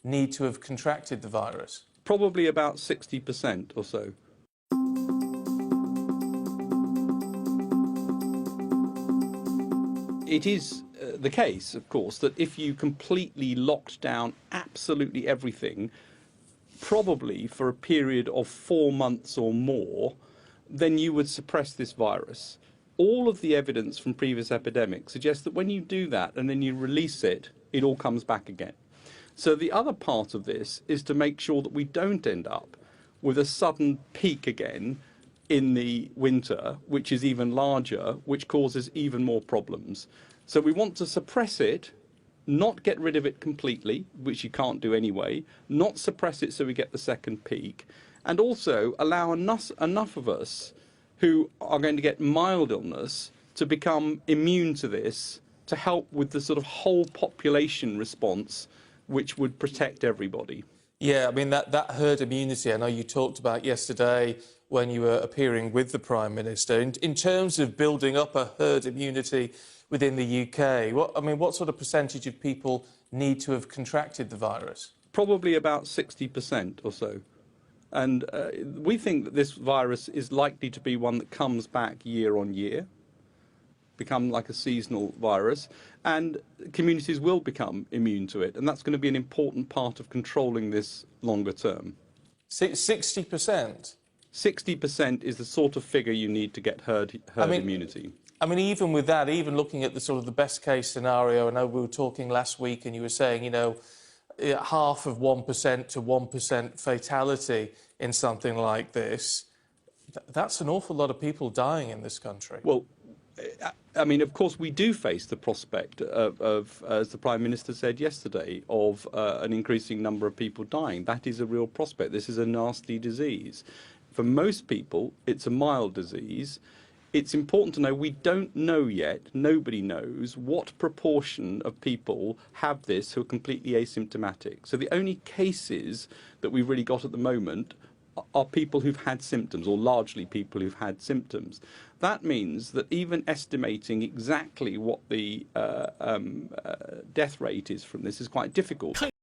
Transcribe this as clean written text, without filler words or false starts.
need to have contracted the virus? Probably about 60% or so. It is the case, of course, that if you completely locked down absolutely everything, probably for a period of 4 months or more, then you would suppress this virus. All of the evidence from previous epidemics suggests that when you do that and then you release it, it all comes back again. So the other part of this is to make sure that we don't end up with a sudden peak again in the winter, which is even larger, which causes even more problems. So we want to suppress it, not get rid of it completely, which you can't do anyway, not suppress it so we get the second peak, and also allow enough of us who are going to get mild illness to become immune to this, to help with the sort of whole population response, which would protect everybody. Yeah, I mean, that herd immunity, I know you talked about yesterday when you were appearing with the Prime Minister. In terms of building up a herd immunity within the UK, what sort of percentage of people need to have contracted the virus? Probably about 60% or so. And we think that this virus is likely to be one that comes back year on year, become like a seasonal virus, and communities will become immune to it. And that's going to be an important part of controlling this longer term. 60%? 60% is the sort of figure you need to get herd immunity. I mean, even with that, even looking at the sort of the best case scenario, I know we were talking last week and you were saying, you know, half of 1% to 1% fatality in something like this. That's an awful lot of people dying in this country. Well, I mean, of course, we do face the prospect of, as the Prime Minister said yesterday, of an increasing number of people dying. That is a real prospect. This is a nasty disease. For most people, it's a mild disease. It's important to know we don't know yet, nobody knows, what proportion of people have this who are completely asymptomatic. So the only cases that we've really got at the moment are people who've had symptoms, or largely people who've had symptoms. That means that even estimating exactly what the death rate is from this is quite difficult.